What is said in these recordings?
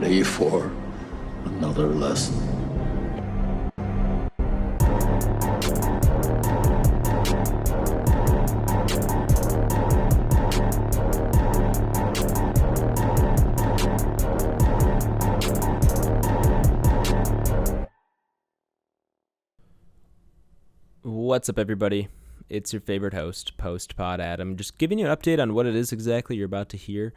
ready for another lesson? What's up, everybody? It's your favorite host, Post-Pod Adam, just giving you an update on what it is exactly you're about to hear.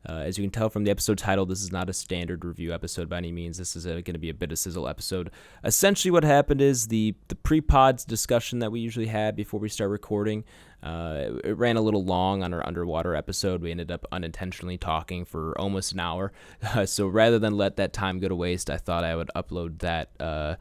As you can tell from the episode title, this is not a standard review episode by any means. This is going to be a bit of Sizzle episode. Essentially what happened is the pre-pods discussion that we usually have before we start recording, it ran a little long on our underwater episode. We ended up unintentionally talking for almost an hour. So rather than let that time go to waste, I thought I would upload that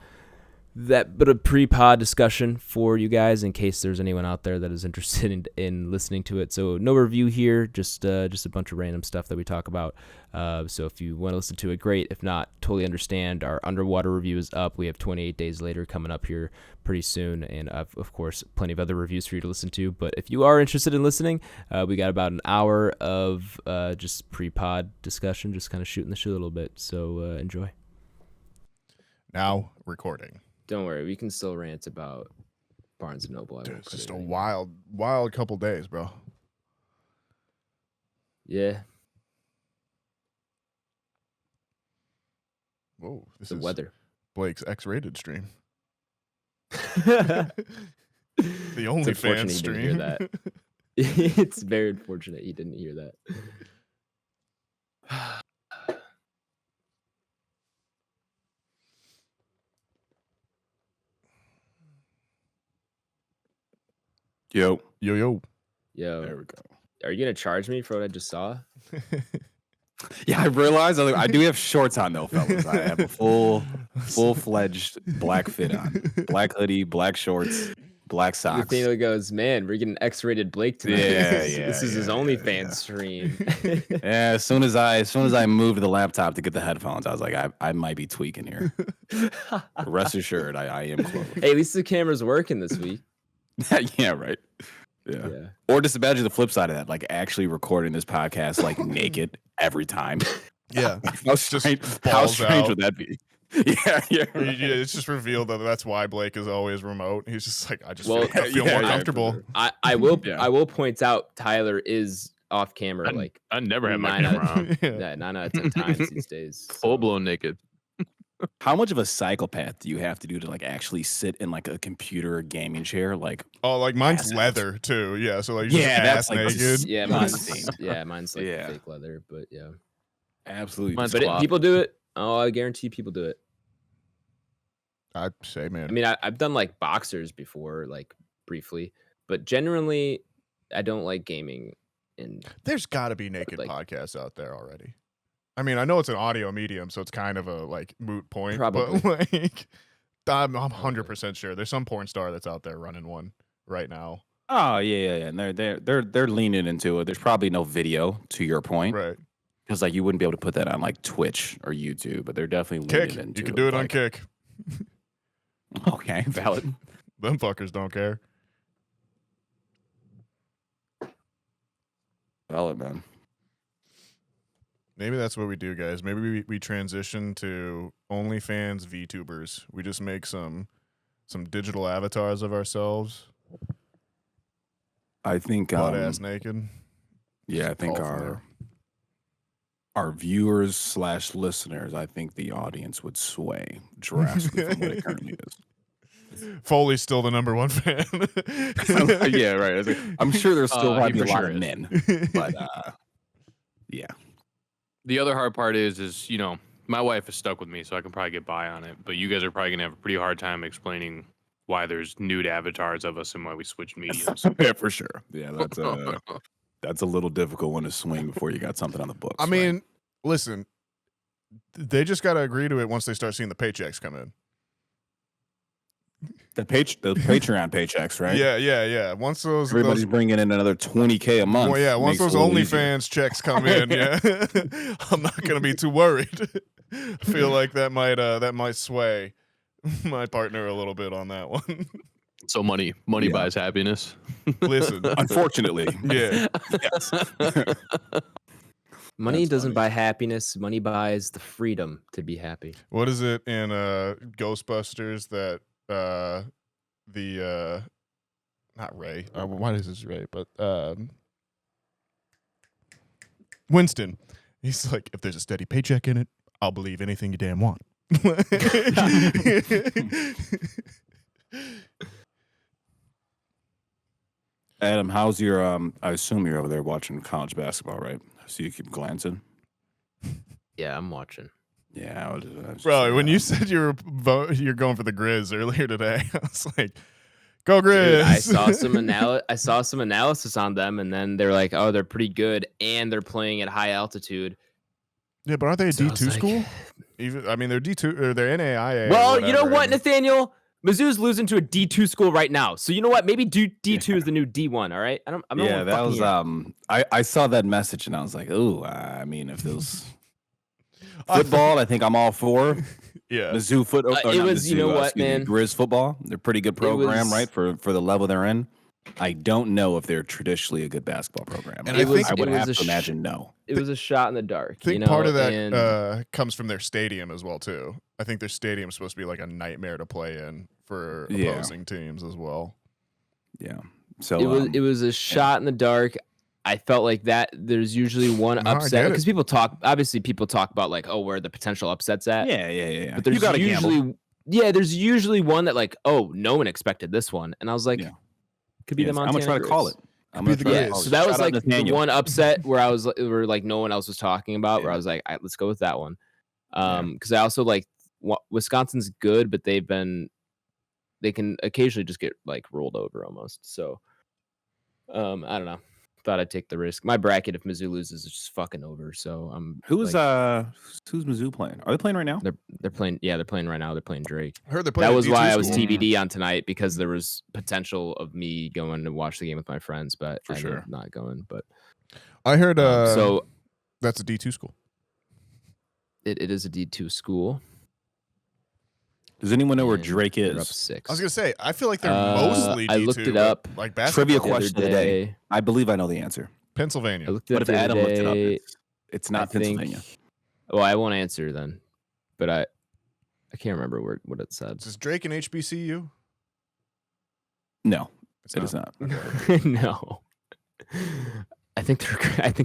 bit of pre-pod discussion for you guys in case there's anyone out there that is interested in listening to it. So no review here, just a bunch of random stuff that we talk about. So if you want to listen to it, great. If not, totally understand. Our underwater review is up. We have 28 Days Later coming up here pretty soon, and of course plenty of other reviews for you to listen to. But if you are interested in listening, we got about an hour of just pre-pod discussion, just kind of shooting the shit a little bit. So enjoy. Now recording. Don't worry, we can still rant about Barnes & Noble. Dude, it's just a wild couple days, bro. Yeah. Whoa, this The is weather. Blake's X-rated stream. The only fan stream. Hear that. It's very unfortunate he didn't hear that. Yo. Yo. There we go. Are you gonna charge me for what I just saw? Yeah, I realized I do have shorts on though, fellas. I have a full-fledged black fit on. Black hoodie, black shorts, black socks. Nathaniel goes, man, we're getting X-rated Blake tonight. This is his OnlyFans stream. Yeah, as soon as I moved the laptop to get the headphones, I was like, I might be tweaking here. Rest assured, I am close. Hey, at least the camera's working this week. Yeah, right. Yeah. Or just imagine the flip side of that, like actually recording this podcast like naked every time. Yeah. How strange would that be? Yeah. It's just revealed that that's why Blake is always remote. He's just like, I feel more comfortable. I will point out Tyler is off camera. I never have my camera on. Yeah, 9 out of 10 times these days. Full blown naked. How much of a psychopath do you have to do to like actually sit in like a computer gaming chair? Like, oh, like mine's leather too. Yeah, so like that's like naked. Yeah, mine's like fake leather, but yeah, absolutely. But people do it. Oh, I guarantee people do it. I'd say, man. I mean, I've done like boxers before, like briefly, but generally, I don't like gaming. There's got to be naked podcasts out there already. I mean, I know it's an audio medium, so it's kind of a like moot point. Probably. But like, I'm 100% sure there's some porn star that's out there running one right now. Oh yeah, and they're leaning into it. There's probably no video, to your point, right? Because like you wouldn't be able to put that on like Twitch or YouTube, but they're definitely leaning into it. You can do it on Kick. Okay, valid. Them fuckers don't care. Valid, man. Maybe that's what we do, guys. Maybe we transition to OnlyFans VTubers. We just make some digital avatars of ourselves. I think butt ass naked. Yeah, I think our viewers / listeners, I think the audience would sway drastically from what it currently is. Foley's still the number one fan. Yeah, right. I'm sure there's still probably a lot of men, but yeah. The other hard part is my wife is stuck with me, so I can probably get by on it. But you guys are probably gonna have a pretty hard time explaining why there's nude avatars of us and why we switched mediums. Yeah, for sure. Yeah, that's a little difficult one to swing before you got something on the books. I mean, listen, they just got to agree to it once they start seeing the paychecks come in. The Patreon paychecks, right? Yeah. Once everybody's bringing in another $20K a month. Well, yeah. Once those OnlyFans checks come in, yeah, I'm not gonna be too worried. I feel like that might sway my partner a little bit on that one. So money buys happiness. Listen, unfortunately, yeah. Yes. Money That's doesn't funny. buy happiness. Money buys the freedom to be happy. What is it in Ghostbusters that not Ray. Why is this Ray? But Winston. He's like, if there's a steady paycheck in it, I'll believe anything you damn want. Adam, how's your I assume you're over there watching college basketball, right? So you keep glancing. Yeah, I'm watching. Yeah, I was Bro, when you said you're going for the Grizz earlier today, I was like, go Grizz. Dude, I saw some analysis on them, and then they're like, oh, they're pretty good, and they're playing at high altitude. Yeah, but aren't they a So I was D2 like- school? Even I mean, they're D2 or they're NAIA. or Well, you know whatever, what, and- Nathaniel? Mizzou's losing to a D2 school right now. So you know what? Maybe D2 is the new D1. All right. I'm not yeah, that fucking was here. I saw that message and I was like, oh, I mean, if it was football, I think I'm all for Yeah. Mizzou foot. it was, you know what, excuse me, man? Grizz football. They're a pretty good program, was- right? For the level they're in. I don't know if they're traditionally a good basketball program. And I, I think- I would it was have a to imagine no. It was a shot in the dark. I think you know, part of that and comes from their stadium as well too. I think their stadium's supposed to be like a nightmare to play in for Yeah. opposing teams as well. Yeah. So it was a shot in the dark. I felt like that there's usually one No, I upset get it. because people talk about like, oh, where the potential upsets at. yeah. But there's you gotta usually gamble. there's usually one that like, oh, no one expected this one. And I was like, Yeah. could be Yes, the I'm Montana gonna try to call Grizz. it. I'm Could be gonna the try to Grizz. call So it. that Shout was out like the Nathaniel. one upset where I was where like no one else was talking about. Where Yeah. I was like, all right, let's go with that one. Because I also like Wisconsin's good, but they can occasionally just get like rolled over almost. So I don't know. Thought I'd take the risk. My bracket, if Mizzou loses, is just fucking over. So I'm Who's like, who's Mizzou playing? Are they playing right now? they're playing. Yeah, they're playing right now. They're playing Drake. I heard they're playing. That a was D2 why I was school. TBD on tonight because there was potential of me going to watch the game with my friends, but For I sure. ended up not going. But I heard so that's a D2 school. it is a D2 school. Does anyone know where and Drake they're up is? 6. I was gonna say I feel like they're Uh, mostly D2. I looked it but, up. Like basketball. Trivia The other question of the day. I believe I know the answer. Pennsylvania. I looked it But up if the other Adam looked it up, day. it's I not think- Pennsylvania. Well, I won't answer then, but I can't remember what it said. Is Drake an HBCU? No, It's it is not. No, I think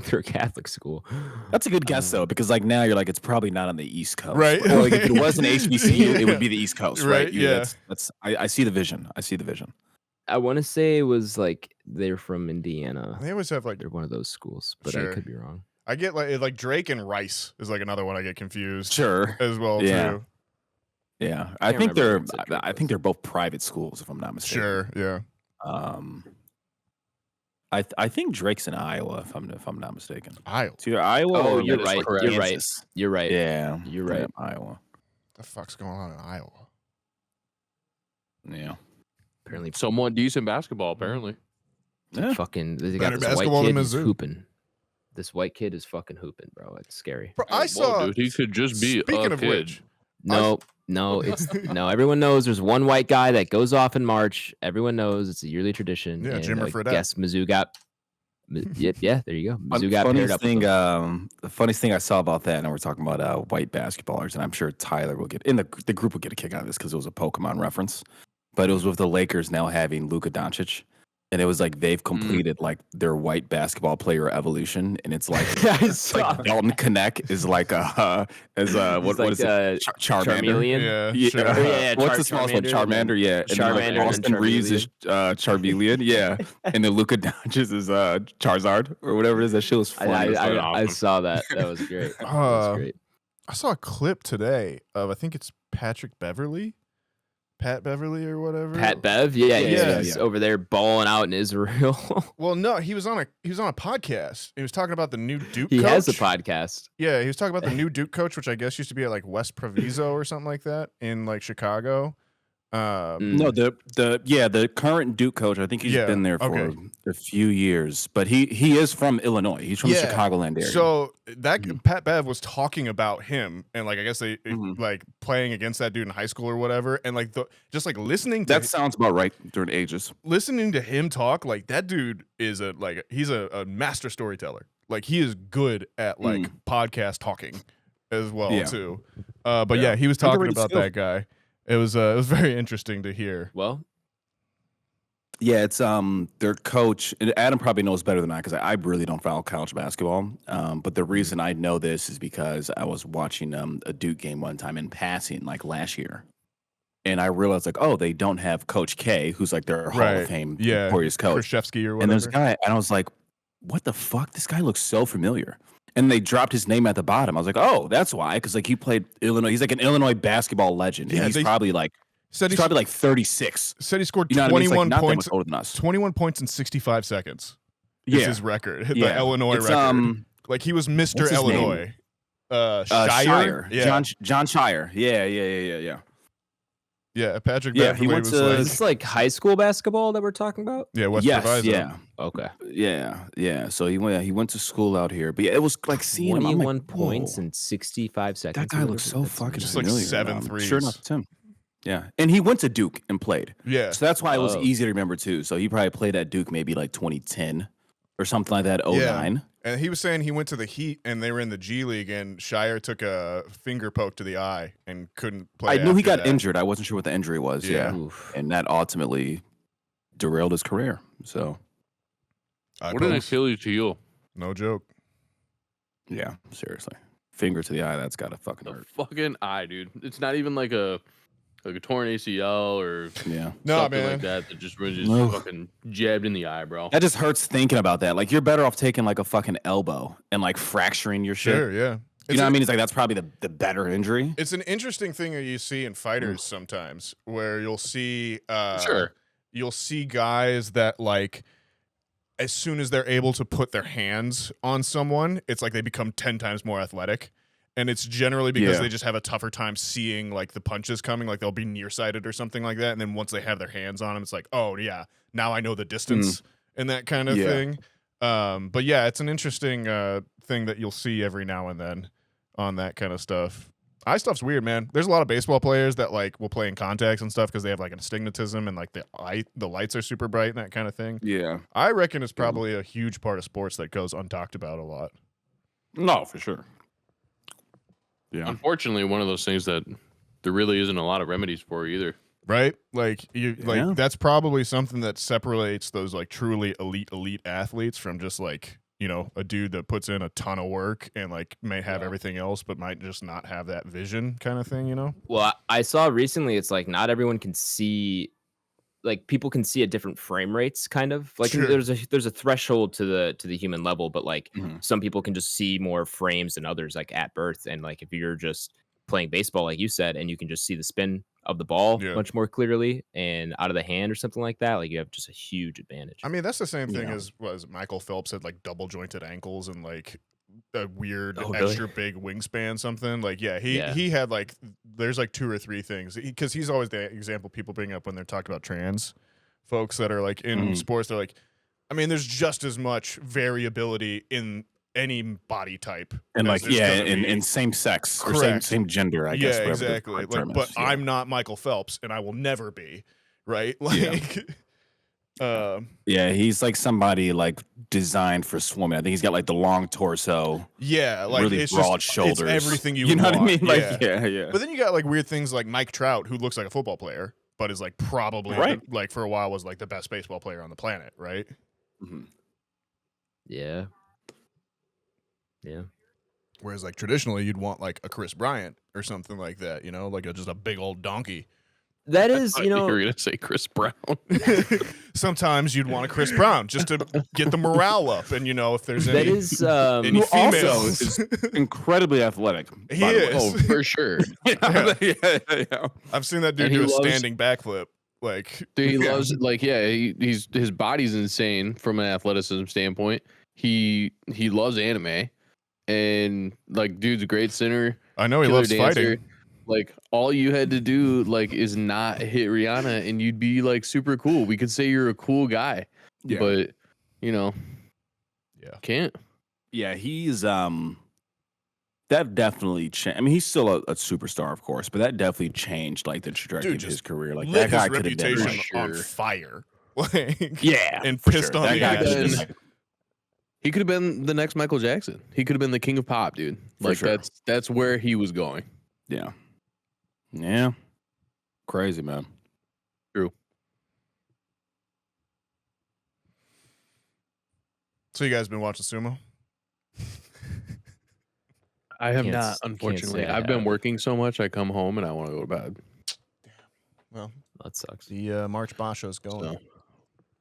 they're a Catholic school. That's a good guess though, because like now you're like it's probably not on the East Coast, Right. Or like if it was an HBCU, it Yeah. would be the East Coast, right? Right, yeah. That's I see the vision. I see the vision. I want to say it was like they're from Indiana. They always have like They're one of those schools, but Sure. I could be wrong. I get like Drake and Rice is like another one I get confused Sure. as well Yeah. too. Yeah, I Can't think they're remember what Drake I think they're both private schools, if I'm not mistaken. Sure, yeah. I think Drake's in Iowa, if I'm not mistaken. Iowa. It's either Iowa Oh, or you're Minnesota right. or You're right. Kansas. You're right. Yeah, You're right. Iowa. The fuck's going on in Iowa? Yeah. Apparently, Somewhat decent basketball, apparently. Yeah. fucking they Better got this white basketball kid than who's Mizzou. hooping. This white kid is fucking hooping, bro. It's scary. Bro, I Whoa, saw. dude, he could just be Speaking a of kid. which, No, it's no. Everyone knows there's one white guy that goes off in March. Everyone knows it's a yearly tradition. Yeah, and Jimmer I Fredette. guess Mizzou got. Yep, yeah, there you go. Mizzou got paired Funniest up. With thing, them. the funniest thing I saw about that, and we're talking about white basketballers, and I'm sure Tyler will get in the group will get a kick out of this because it was a Pokemon reference, but it was with the Lakers now having Luka Doncic, and it was like they've completed like their white basketball player evolution, and it's like I saw like Dalton Connect is like what He's is it Charmander? Charmeleon. yeah, Yeah, sure. Yeah, what's the smallest one? Charmander, Charmander, yeah. And then, like, Charmander and Austin Reeves is Charmeleon, yeah. And then Luka Doncic is Charizard or whatever it is. That shit was funny. I awesome. saw that. That was great. That Uh, was great. I saw a clip today of I think it's Pat Beverly or whatever. Pat Bev, yeah, Yeah. he's over there balling out in Israel. Well, no, he was on a podcast. He was talking about the new Duke. He coach. has a podcast. Yeah, he was talking about the new Duke coach, which I guess used to be at like West Proviso or something like that in like Chicago. No, the current Duke coach. I think he's Yeah, been there for okay. a few years, but he is from Illinois. He's from Yeah, the Chicagoland area. So that Mhm. Pat Bev was talking about him and like I guess they Mhm. like playing against that dude in high school or whatever, and like just like listening to that sounds about right during ages. listening to him talk, like that dude is he's a master storyteller. Like he is good at like podcast talking as well too. But yeah, he was talking about that guy. It was very interesting to hear. Well, yeah, it's their coach. And Adam probably knows better than I because I really don't follow college basketball. But the reason I know this is because I was watching a Duke game one time in passing like last year, and I realized like, oh, they don't have Coach K, who's like their Hall of Fame notorious coach, Krzyzewski or whatever. And there's a guy, and I was like, what the fuck? This guy looks so familiar. And they dropped his name at the bottom. I was like, oh, that's why, because like he played Illinois. He's like an Illinois basketball legend. Yeah, and he's probably like. He's probably like 36. Said he scored 21 points. 21 points in 65 seconds. Is his record. The Illinois record. Like he was Mr. Illinois. Shire. Yeah. John Shire. Yeah. Yeah, Patrick. Yeah, he went to. Is this like high school basketball that we're talking about? Yeah, West Proviso. Yeah. Okay. Yeah. So he went to school out here, but yeah, it was like seeing him. 21 like, points in 65 seconds. That guy looks so fucking just familiar. like 7 threes. Sure enough, it's him. Yeah, and he went to Duke and played. Yeah, so that's why it was easy to remember too. So he probably played at Duke maybe like 2010 or something like that. 09. Yeah. And he was saying he went to the Heat and they were in the G League and Shire took a finger poke to the eye and couldn't play. I knew he got injured. I wasn't sure what the injury was. Yeah, and that ultimately derailed his career. So, what an Achilles heel. No joke. Yeah, seriously, finger to the eye. That's gotta fucking hurt. Fucking eye, dude. It's not even like a torn ACL or something like that just fucking jabbed in the eye, bro. That just hurts thinking about that. Like you're better off taking like a fucking elbow and like fracturing your shit. Sure, yeah. You know what I mean? It's like that's probably the better injury. It's an interesting thing that you see in fighters sometimes, where you'll see you'll see guys that like as soon as they're able to put their hands on someone, it's like they become 10 times more athletic. And it's generally because they just have a tougher time seeing like the punches coming, like they'll be nearsighted or something like that. And then once they have their hands on them, it's like, oh yeah, now I know the distance and that kind of thing. But yeah, it's an interesting thing that you'll see every now and then on that kind of stuff. Eye stuff's weird, man. There's a lot of baseball players that like will play in contacts and stuff because they have like an astigmatism and like the lights are super bright and that kind of thing. Yeah, I reckon it's probably a huge part of sports that goes untalked about a lot. No, for sure. Yeah. Unfortunately, one of those things that there really isn't a lot of remedies for either. Right? Like that's probably something that separates those like truly elite athletes from just like, you know, a dude that puts in a ton of work and like may have everything else but might just not have that vision kind of thing, you know? Well, I saw recently it's like not everyone can see, like people can see at different frame rates kind of like there's a threshold to the human level, but like some people can just see more frames than others like at birth. And like if you're just playing baseball like you said and you can just see the spin of the ball much more clearly and out of the hand or something like that, like you have just a huge advantage. I mean, that's the same thing as Michael Phelps had like double jointed ankles and like a weird extra big wingspan something. Like he had like there's like 2 or 3 things because he's always the example people bring up when they're talking about trans folks that are like in sports. They're like, I mean, there's just as much variability in any body type and like in same sex or same gender, I guess. Yeah, exactly. Like, but I'm not Michael Phelps and I will never be, right? Like he's like somebody like designed for swimming. I think he's got like the long torso. Yeah, like really it's broad just, shoulders. It's everything you know want. What I mean? Like yeah. But then you got like weird things like Mike Trout, who looks like a football player, but is like probably like for a while was like the best baseball player on the planet, right? Yeah. Whereas like traditionally you'd want like a Chris Bryant or something like that, you know, like just a big old donkey. That is, you know, you were gonna say Chris Brown. Sometimes you'd want a Chris Brown just to get the morale up, and you know if there's any, any females, also is incredibly athletic. He is, oh for sure. Yeah. I've seen that dude do a standing backflip. Like, dude, he loves like he's his body's insane from an athleticism standpoint. He loves anime, and like dude's a great center. I know he loves fighting. Like all you had to do like is not hit Rihanna and you'd be like super cool. We could say you're a cool guy. But you know, can't. Yeah, he's that definitely changed. I mean, he's still a superstar, of course, but that definitely changed like the trajectory of his career. Like that guy could have been on fire. Like and pissed on that the guy edges. He could have been the next Michael Jackson. He could have been the king of pop, dude. Like sure. that's where he was going. Yeah. Yeah. Crazy, man. True. So you guys been watching sumo? I have Can't not, s- unfortunately. can't say I I've been have. working so much. I come home and I want to go to bed. Well, That sucks. the March Basho's going. So.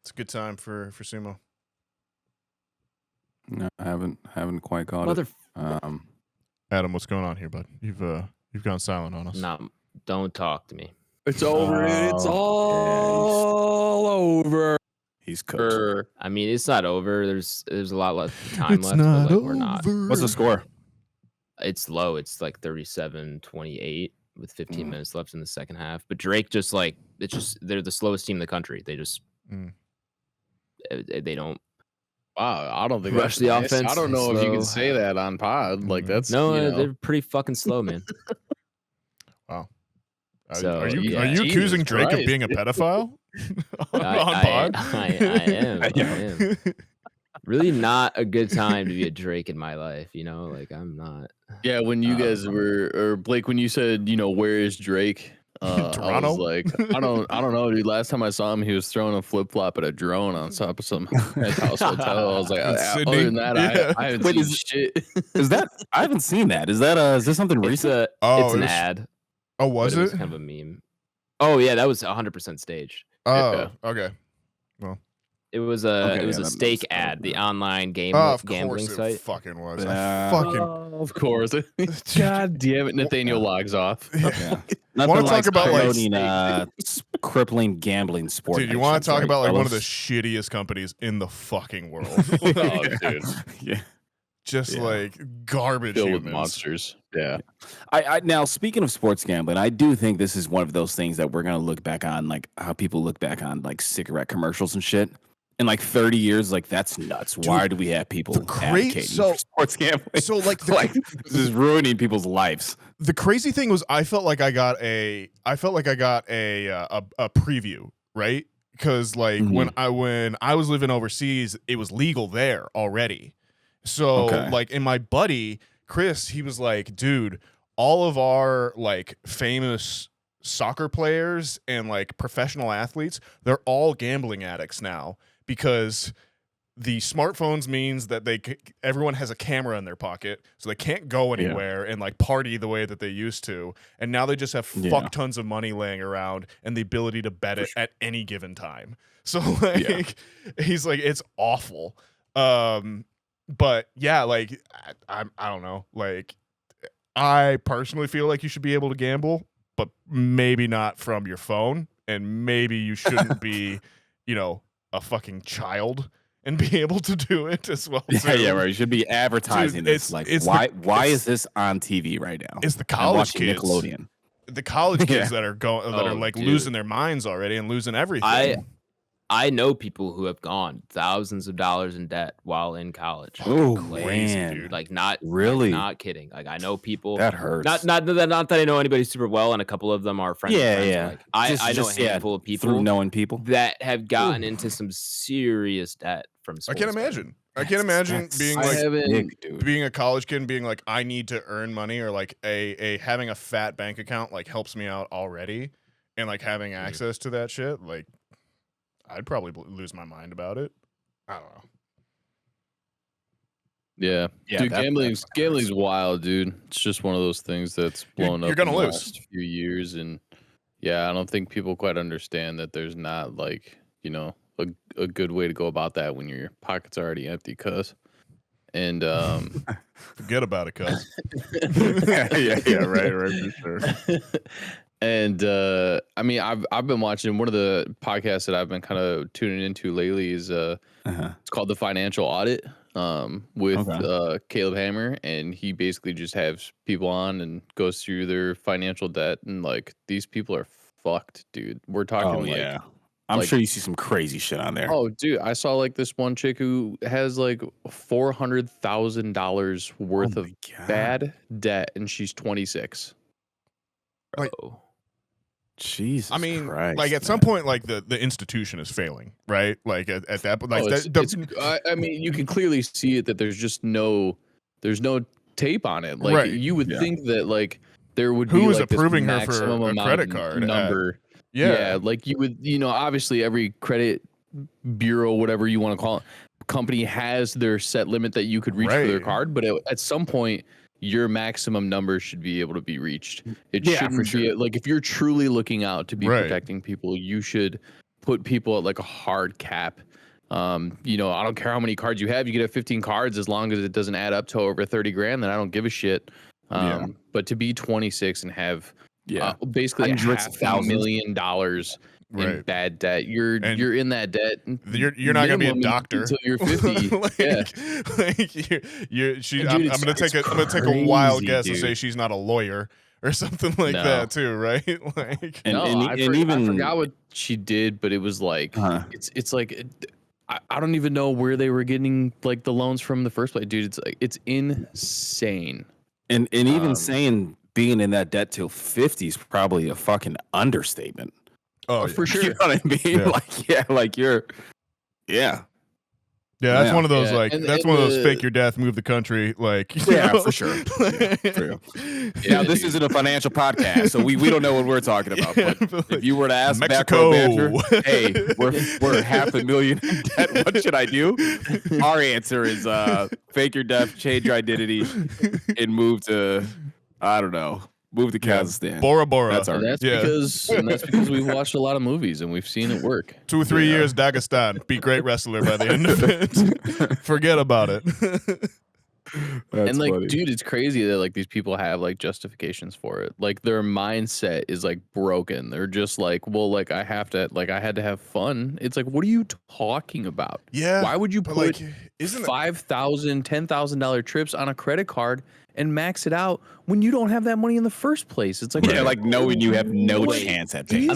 It's a good time for sumo. No, I haven't quite caught Mother. it. Adam, what's going on here, bud? You've gone silent on us. No, don't talk to me. It's over. It's all over. He's cooked. I mean, it's not over. There's a lot less time left, but like we're not. What's the score? It's low. It's like 37-28 with 15 minutes left in the second half. But Drake just like they're the slowest team in the country. They just they don't. Wow, I don't think Rush that's the nice. offense I don't know if you slow. can say that on pod. Like that's No, they're pretty fucking slow, man. Wow. So, are you yeah. accusing Jesus Drake of Christ, being a dude. pedophile on I pod? am. Really not a good time to be a Drake in my life, you know? Like I'm not. Yeah, when you guys were, or Blake, when you said, where is Drake? I Toronto? was like, I don't know, dude. Last time I saw him, he was throwing a flip flop at a drone on top of some penthouse hotel. I was like, In other Sydney? than that, Yeah. I haven't Wait, seen is- shit. Is that? I haven't seen that. Is this something It's recent? it's it an was- ad. Oh, but was it was it? kind of a meme. Oh yeah, that was 100% staged. Oh, okay. It was Okay, a yeah, that steak makes ad, sense, the yeah. online Of gambling course it site. fucking was. Yeah. I fucking Of course. God damn it, Nathaniel logs off. Yeah. Wanna Nothing talk like about, like- promoting crippling gambling sport. dude, you want to talk about like one of the fellas? shittiest companies in the fucking world? Oh, dude. Yeah. Just Yeah. like garbage Filled with humans. monsters. Yeah. I now speaking of sports gambling, I do think this is one of those things that we're gonna look back on, like how people look back on like cigarette commercials and shit. In like 30 years, like that's nuts. Why do we have people advocating for sports gambling? So like like this is ruining people's lives. the crazy thing was I felt like I got a preview, right? Because like when I was living overseas, it was legal there already. So like, and my buddy Chris, he was like, dude, all of our like famous soccer players and like professional athletes, they're all gambling addicts now because the smartphones means that everyone has a camera in their pocket, so they can't go anywhere and like party the way that they used to. And now they just have fuck tons of money laying around and the ability to bet it at any given time. So like, he's like, it's awful. But yeah, like I don't know. Like I personally feel like you should be able to gamble, but maybe not from your phone, and maybe you shouldn't be, a fucking child and be able to do it as well. Yeah, right. You should be advertising Dude, this. Like, why is this on TV right now? It's the I'm college watching kids. Nickelodeon. The college kids that are dude. losing their minds already and losing everything. I know people who have gone thousands of dollars in debt while in college. Oh crazy, man, dude. Like not really, not kidding. Like I know people that hurts. Not that I know anybody super well, and a couple of them are friends. of friends, but, like, I know a handful of people through knowing people that have gotten into some serious debt from I sports can't betting. imagine. I can't imagine being I like haven't- being a college kid and being like, I need to earn money, or like a having a fat bank account like helps me out already, and like having access to that shit, like I'd probably lose my mind about it. I don't know. Yeah, Yeah, dude, that gambling's wild, dude. It's just one of those things that's blown You're up gonna in the lose. last few years, and yeah, I don't think people quite understand that there's not like a good way to go about that when your pocket's already empty, cuz. And Forget about it, cuz. yeah, right, for sure. And I mean, I've been watching one of the podcasts that I've been kind of tuning into lately is it's called The Financial Audit with Caleb Hammer, and he basically just has people on and goes through their financial debt, and like these people are fucked, dude. We're talking I'm sure you see some crazy shit on there. Oh, dude, I saw like this one chick who has like $400,000 worth of bad debt, and she's 26. Like, Oh. Jesus I mean, Christ, like at some point, like the institution is failing, right? Like at that point, like I mean, you can clearly see it that there's no tape on it. Like right. you would think that like there would Who be is like this approving her for maximum a amount credit of card number. Yeah, like you would, obviously every credit bureau, whatever you want to call it, company has their set limit that you could reach for their card, but at some point your maximum number should be able to be reached. It shouldn't be like, if you're truly looking out to be protecting people, you should put people at like a hard cap. I don't care how many cards you have. You could have 15 cards as long as it doesn't add up to over 30 grand, then I don't give a shit. But to be 26 and have basically $500,000 in bad debt, you're in that debt. You're not gonna be a doctor until you're 50. I'm gonna take a wild guess and say she's not a lawyer or something like that too, right? Like, I forgot what she did, but it was like it's like I don't even know where they were getting like the loans from in the first place, dude. It's like it's insane. And even saying being in that debt till 50 is probably a fucking understatement. Oh, for sure. You know what I mean? Yeah, that's one of those that's one of those fake your death, move the country, like for sure. Now this isn't a financial podcast, so we don't know what we're talking about. But if you were to ask Mexico, Banter, hey, we're $500,000 in debt. What should I do? Our answer is fake your death, change your identity, and move to Move to Kazakhstan. Bora Bora. That's because we've watched a lot of movies and we've seen it work. 2 or 3 years, Dagestan. Be great wrestler by the end of it. Forget about it. And like, funny. Dude, it's crazy that like these people have like justifications for it. Like their mindset is like broken. They're just like, well, like I had to have fun. It's like, what are you talking about? Yeah. Why would you put $5,000, $10,000 trips on a credit card and max it out when you don't have that money in the first place? It's like, like knowing you have no chance at paying.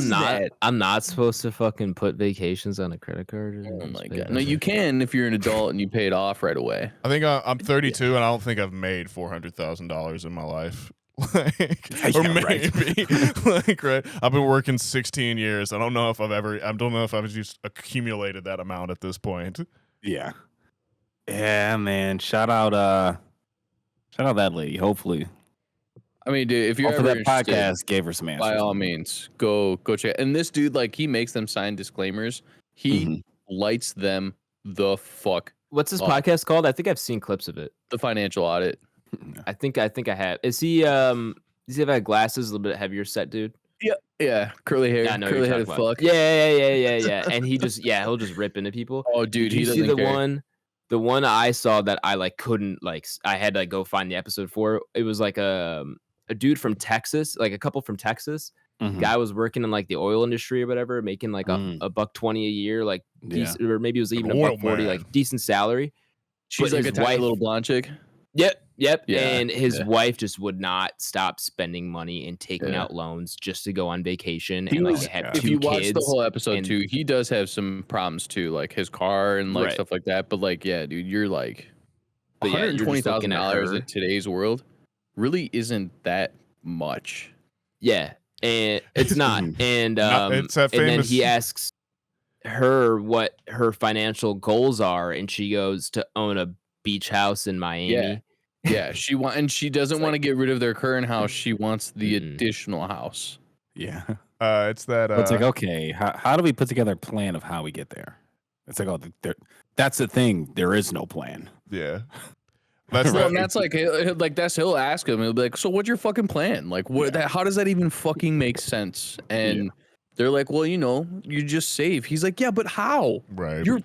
I'm not supposed to fucking put vacations on a credit card. Oh my god! No, you can if you're an adult and you pay it off right away. I think I'm 32 and I don't think I've made $400,000 in my life. Or maybe right. I've been working 16 years. I don't know if I've just accumulated that amount at this point. Yeah, man. Shout out that lady. Hopefully, I mean, dude, if you're ever that podcast, gave her some answers. By all means, go check. And this dude, like, he makes them sign disclaimers. He lights them the fuck. What's this podcast called? I think I've seen clips of it. The Financial Audit. I think I have. Is he? Does he have glasses? A little bit heavier set, dude. Yeah, curly hair, curly headed fuck. Yeah. And he'll just rip into people. Oh, dude, he doesn't care. The one I saw that I like couldn't like, I had to like go find the episode for. It was like a dude from Texas, like a couple from Texas. Guy was working in like the oil industry or whatever, making like a $120 a year, like decent, or maybe it was even $140, like decent salary. She's like a tiny little blonde chick. Yep. Yeah, and his wife just would not stop spending money and taking out loans just to go on vacation. And like have 2 kids. If you watch the whole episode too, he does have some problems too, like his car and like stuff like that. But like, yeah, dude, you're like $120,000 in today's world really isn't that much. Yeah, and it's not. And it's that famous... and then he asks her what her financial goals are, and she goes to own a beach house in Miami. Yeah, she doesn't want to get rid of their current house. She wants the additional house. Yeah. It's that it's like, okay, how do we put together a plan of how we get there? It's like, that's the thing. There is no plan. Yeah. That's he'll ask him. He'll be like, so what's your fucking plan? Like, how does that even fucking make sense? And they're like, well, you just save. He's like, yeah, but how? Right. You're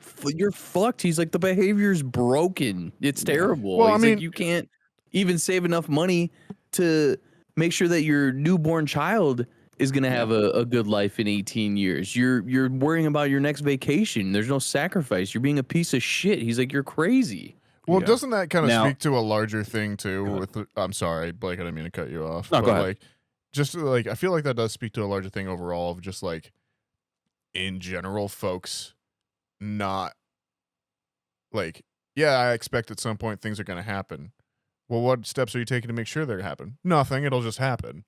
fucked. He's like, the behavior's broken. It's terrible. Well, He's like, you can't even save enough money to make sure that your newborn child is going to have a good life in 18 years. You're worrying about your next vacation. There's no sacrifice. You're being a piece of shit. He's like, you're crazy. Well, doesn't that kind of speak to a larger thing too? I'm sorry, Blake, I didn't mean to cut you off. No, go ahead. Like, just like, I feel like that does speak to a larger thing overall of just like, in general, folks not like, I expect at some point things are going to happen. Well, what steps are you taking to make sure they're happen? Nothing. It'll just happen.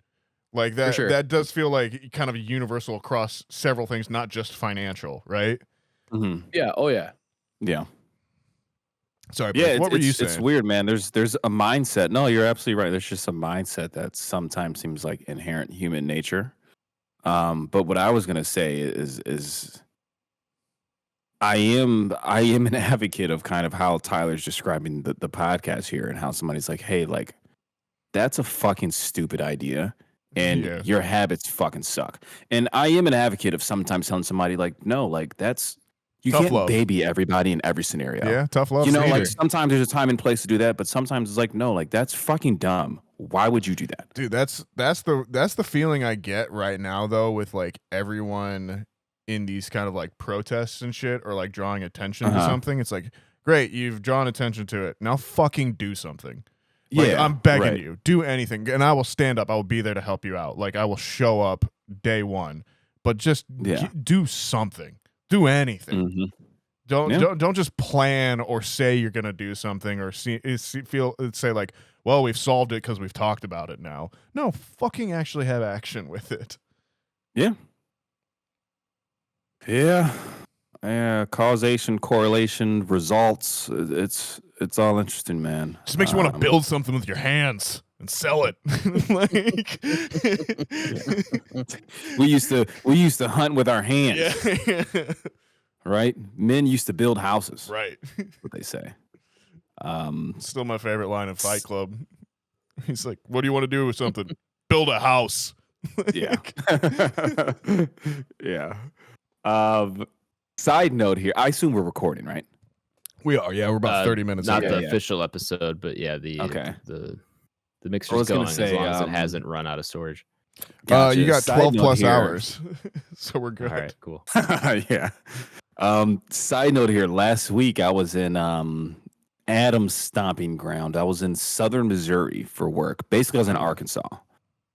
Like that. sure. That does feel like kind of universal across several things, not just financial, right? Mm-hmm. Yeah. Oh yeah. Yeah. Sorry, Yeah, what were you saying? It's weird, man. There's a mindset. No, you're absolutely right. There's just a mindset that sometimes seems like inherent human nature. But what I was gonna say is I am an advocate of kind of how Tyler's describing the podcast here and how somebody's like, hey, like that's a fucking stupid idea. And your habits fucking suck. And I am an advocate of sometimes telling somebody like, no, like that's you Tough can't love. baby everybody in every scenario. Yeah, tough love. You know, like sometimes there's a time and place to do that, but sometimes it's like, no, like that's fucking dumb. Why would you do that? Dude, that's the feeling I get right now though, with like everyone in these kind of like protests and shit, or like drawing attention to something. It's like, great, you've drawn attention to it. Now fucking do something. Like, I'm begging you, do anything, and I will stand up. I will be there to help you out. Like I will show up day one, but just do something. Do anything. Mm-hmm. Don't just plan or say you're gonna do something or say like, well, we've solved it because we've talked about it now. No, fucking actually have action with it. Yeah. Yeah. Causation, correlation, results. It's all interesting, man. Just makes you want to build something with your hands and sell it. Like we used to hunt with our hands. Yeah. Right? Men used to build houses. Right. What they say. Still my favorite line in Fight Club. He's like, what do you want to do with something? Build a house. Yeah. Yeah. Side note here. I assume we're recording, right? We are, yeah. We're about 30 minutes not in. the official episode, but yeah, the mixer's gonna going say, as long as it hasn't run out of storage. Gotcha. You got Side 12 note plus here. hours. So we're good. All right, cool. Yeah. Side note here. Last week I was in Adam's stomping ground. I was in southern Missouri for work. Basically, I was in Arkansas.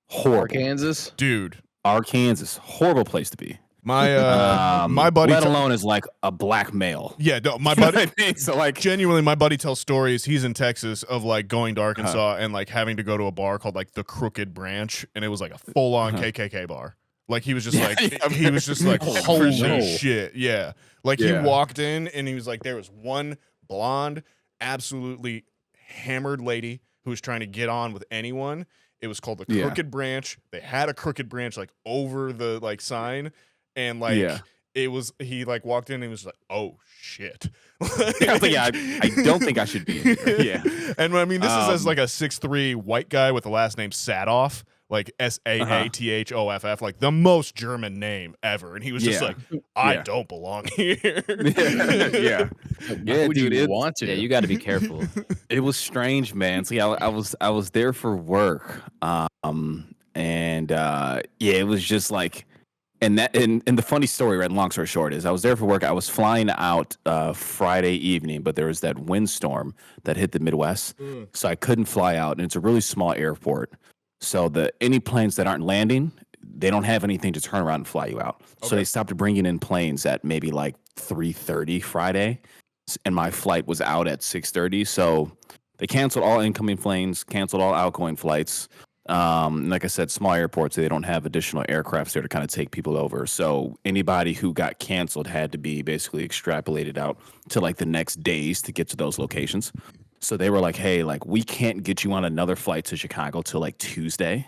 Horrible. Arkansas? Dude. Arkansas. Horrible place to be. My buddy, let alone as like a black male. Yeah, no, my buddy. So like, genuinely, my buddy tells stories. He's in Texas of like going to Arkansas and like having to go to a bar called like the Crooked Branch, and it was like a full on KKK bar. Like he was just like, holy shit, yeah. Like he walked in and he was like, there was one blonde, absolutely hammered lady who was trying to get on with anyone. It was called the Crooked Branch. They had a Crooked Branch like over the like sign. And like it was, he like walked in and he was like, "Oh shit!" I was like, I don't think I should be here. Yeah, and I mean, this is as like a 6'3" white guy with the last name Sadoff, like Saathoff, like the most German name ever. And he was just like, "I don't belong here." Yeah, dude, you want to? Yeah, you got to be careful. It was strange, man. So I was there for work, and it was just like. And the funny story, right? Long story short, is I was there for work. I was flying out Friday evening, but there was that windstorm that hit the Midwest, so I couldn't fly out. And it's a really small airport, so any planes that aren't landing, they don't have anything to turn around and fly you out. Okay. So they stopped bringing in planes at maybe like 3:30 Friday, and my flight was out at 6:30. So they canceled all incoming planes, canceled all outgoing flights. Like I said, small airports, they don't have additional aircrafts there to kind of take people over. So anybody who got canceled had to be basically extrapolated out to like the next days to get to those locations. So they were like, hey, like we can't get you on another flight to Chicago till like Tuesday.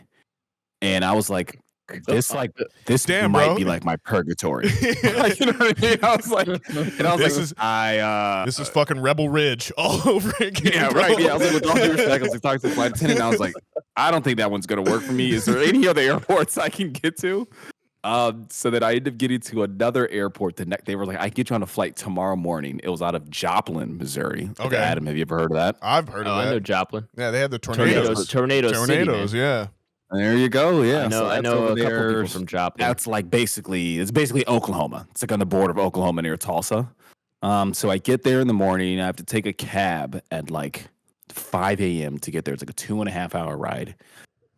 And I was like, this might be like my purgatory. Like, you know what I mean? I was like, this is fucking Rebel Ridge all over again. Yeah, bro. right. Yeah, I was like, with all due respect, I was like talking to the flight attendant. And I was like, I don't think that one's gonna work for me. Is there any other airports I can get to? So that I ended up getting to another airport. They were like, I can get you on a flight tomorrow morning. It was out of Joplin, Missouri. Okay, Adam, have you ever heard of that? I've heard of that. I know Joplin. Yeah, they had the tornadoes. Tornadoes. Yeah. There you go. Yeah, I know a couple people from Joplin. That's like basically Oklahoma. It's like on the border of Oklahoma near Tulsa. So I get there in the morning. I have to take a cab at like 5 a.m. to get there. It's like a 2.5 hour ride.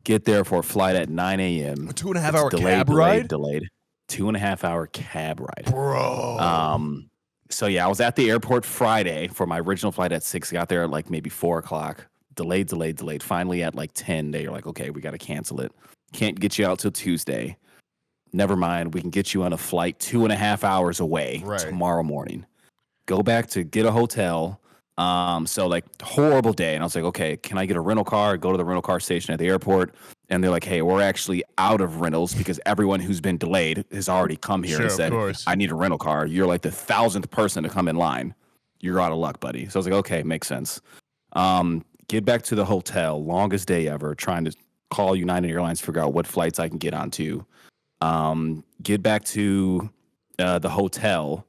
Get there for a flight at 9 a.m. A 2.5 hour cab ride? Delayed. 2.5 hour cab ride. Bro. So yeah, I was at the airport Friday for my original flight at 6. I got there at like maybe 4 o'clock. Delayed. Finally at like 10, they were like, okay, we got to cancel it. Can't get you out till Tuesday. Never mind. We can get you on a flight 2.5 hours away tomorrow morning. Go back to get a hotel. So like horrible day. And I was like, okay, can I get a rental car? Go to the rental car station at the airport. And they're like, hey, we're actually out of rentals because everyone who's been delayed has already come here and said, I need a rental car. You're like the 1,000th person to come in line. You're out of luck, buddy. So I was like, okay, makes sense. Get back to the hotel. Longest day ever. Trying to call United Airlines, figure out what flights I can get onto. Get back to the hotel.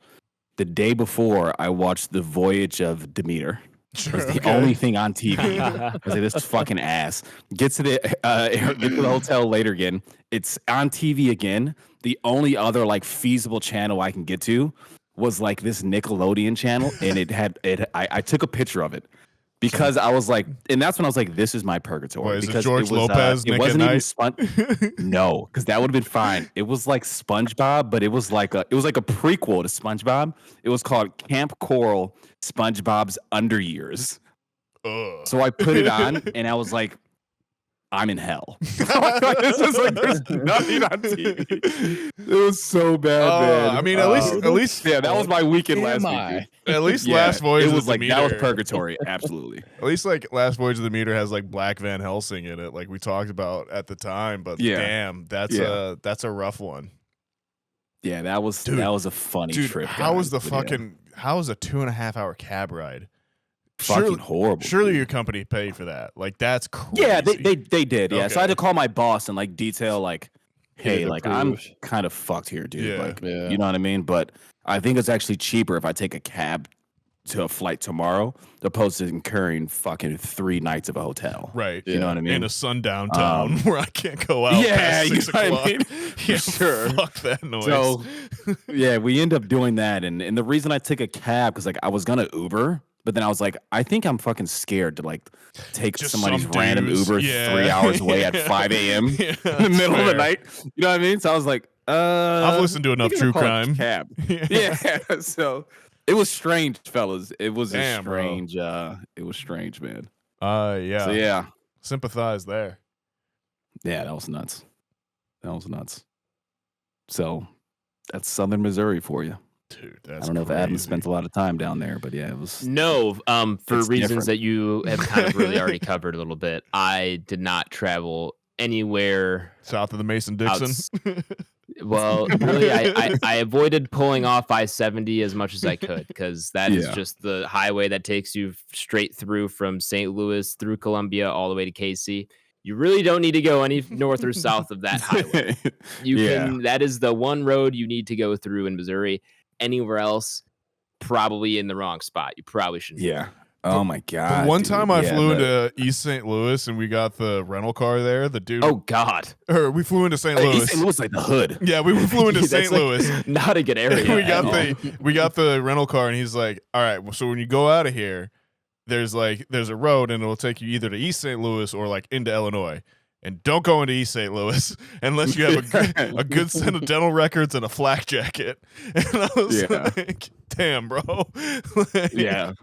The day before, I watched The Voyage of Demeter. It was the only thing on TV. I was like, this fucking ass. Get to the hotel later again. It's on TV again. The only other like feasible channel I can get to was like this Nickelodeon channel, and I took a picture of it. Because I was like, and that's when I was like, this is my purgatory. What, is because it George it was, Lopez, it Nick wasn't at even Night? No, because that would have been fine. It was like SpongeBob, but it was like a prequel to SpongeBob. It was called Camp Coral, SpongeBob's Underyears. So I put it on, and I was like, I'm in hell. This is like there's nothing on TV. It was so bad, man. I mean, at least yeah, that was my weekend last week. At least Last Voyage it was of the like Meter. That was purgatory, absolutely. At least like Last Voyage of the Meter has like Black Van Helsing in it, like we talked about at the time. But damn, that's a rough one. Yeah, that was a funny trip. How was a 2.5 hour cab ride? Fucking horrible. Surely your company paid for that. Like that's crazy. Yeah, they did. Yeah, Okay. so I had to call my boss and like detail like, hey, like I'm kind of fucked here, dude. Yeah. Like, you know what I mean? But I think it's actually cheaper if I take a cab to a flight tomorrow, opposed to incurring fucking 3 nights of a hotel. Right. You know what I mean? In a sundown town where I can't go out past 6 you know o'clock. what I mean? Yeah, Sure. Fuck that noise. So yeah, we end up doing that, and the reason I took a cab because like I was gonna Uber. But then I was like, I think I'm fucking scared to like take Just somebody's some random dudes. Uber 3 hours away at 5 a.m. in the middle of the night. You know what I mean? So I was like, I've listened to enough true crime. Cab. Yeah. So it was strange, fellas. It was strange. It was strange, man. Yeah. So yeah. Sympathize there. Yeah, that was nuts. So that's Southern Missouri for you. Dude, that's I don't know crazy. if Adam spent a lot of time down there, but yeah, it was. No, for reasons different. that you have kind of really already covered a little bit. I did not travel anywhere south of the Mason-Dixon. Well, really, I avoided pulling off I-70 as much as I could because that is just the highway that takes you straight through from St. Louis through Columbia all the way to KC. You really don't need to go any north or south of that highway. That is the one road you need to go through in Missouri. Anywhere else, probably in the wrong spot. You probably shouldn't. Yeah. Oh my god. One time I flew into East St. Louis and we got the rental car there. The dude. Oh God. Or we flew into St. Louis. East St. Louis like the hood. Yeah, we flew into St. Louis. Not a good area. we got the rental car and he's like, all right, well, so when you go out of here, there's a road and it'll take you either to East St. Louis or like into Illinois. And don't go into East St. Louis unless you have a good set of dental records and a flak jacket. And I was like, damn, bro. Yeah,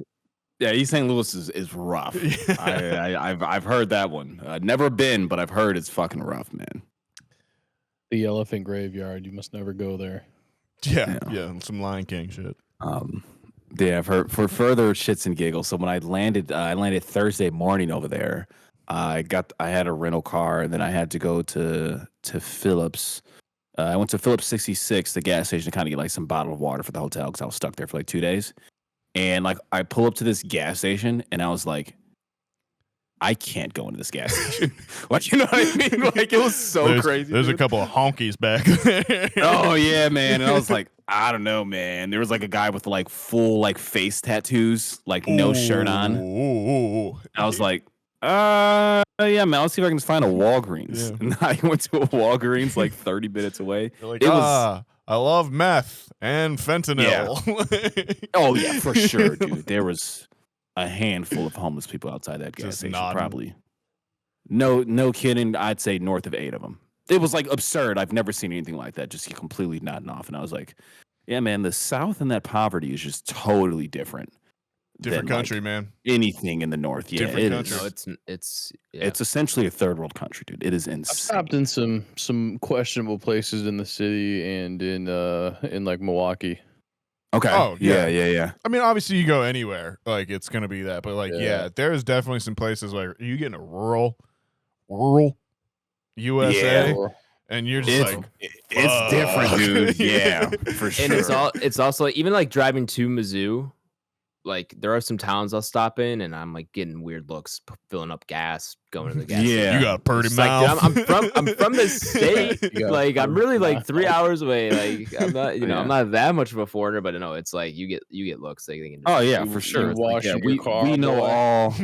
East St. Louis is rough. Yeah. I've heard that one. Never been, but I've heard it's fucking rough, man. The elephant graveyard. You must never go there. Yeah, some Lion King shit. Yeah, for further shits and giggles. So when I landed Thursday morning over there. I had a rental car, and then I had to go to Phillips. I went to Phillips 66, the gas station, to kind of get like some bottled water for the hotel because I was stuck there for like 2 days. And like I pull up to this gas station, and I was like, I can't go into this gas station. Like, you know what I mean? Like it was so crazy. There's a couple of honkies back there. Oh yeah, man. And I was like, I don't know, man. There was like a guy with like full like face tattoos, like no shirt on. I was like. Yeah, man. I'll see if I can just find a Walgreens. Yeah. And I went to a Walgreens like 30 minutes away. Like, I love meth and fentanyl. Yeah. Oh yeah, for sure, dude. There was a handful of homeless people outside that gas station. Nodding. Probably. No kidding. I'd say north of 8 of them. It was like absurd. I've never seen anything like that. Just completely nodding off. And I was like, yeah, man, the South and that poverty is just totally different. different country, man. Anything in the north. Yeah, Different it country. is. No, it's It's essentially a third world country, dude. It is I've insane. stopped in some questionable places in the city and in like Milwaukee. Okay. Oh, yeah. Yeah. I mean, obviously, you go anywhere, like it's gonna be that. But like, Yeah. there's definitely some places like you get in a rural USA, and you're just like, it's different, dude. Yeah, for sure. And it's also like, even like driving to Mizzou, like there are some towns I'll stop in and I'm like getting weird looks filling up gas, going to the gas station. you got a pretty It's mouth. like, dude, I'm from this state. Like I'm really like 3 hours away. Like I'm not, I'm not that much of a foreigner, but no, it's like you get looks like they can just, for sure. Washing we your car. we know all.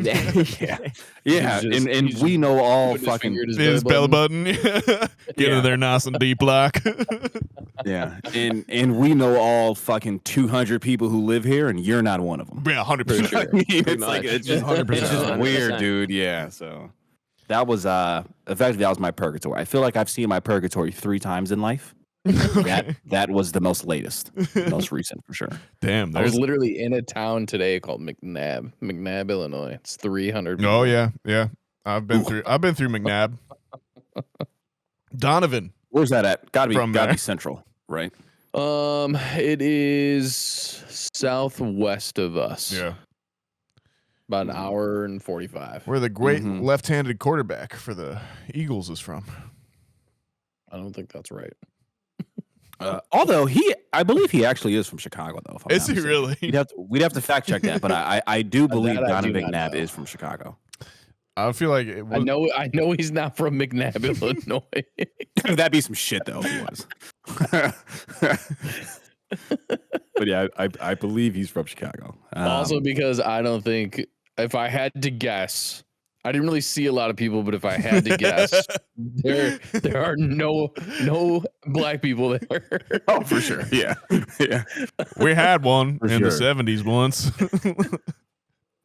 Yeah, and we know all fucking his belly button. Get in there nice and deep like. yeah, and we know all fucking 200 people who live here, and you're not one of them. Yeah, 100%. Sure. It's just 100%. It's just 100%. weird, dude. Yeah, so that was effectively that was my purgatory. I feel like I've seen my purgatory 3 times in life. That was the most recent for sure. Damn, I was literally in a town today called McNabb, Illinois. It's 300 people. Oh yeah. I've been through McNabb. Donovan. Where's that at? Gotta From be there. central, right? It is southwest of us. Yeah. About an hour and 45. Where the great left-handed quarterback for the Eagles is from. I don't think that's right. Although I believe he actually is from Chicago, though. If I'm Is not he mistaken. really? We'd have to fact check that, but I do believe I do Donovan not McNabb know. is from Chicago. I feel like it was, I know he's not from McNabb, Illinois. That'd be some shit, though, if he was. But yeah, I believe he's from Chicago. Also, because I don't think, if I had to guess, I didn't really see a lot of people, but if I had to guess, there are no black people there. Oh, for sure. Yeah. we had one For in the sure. 70s once.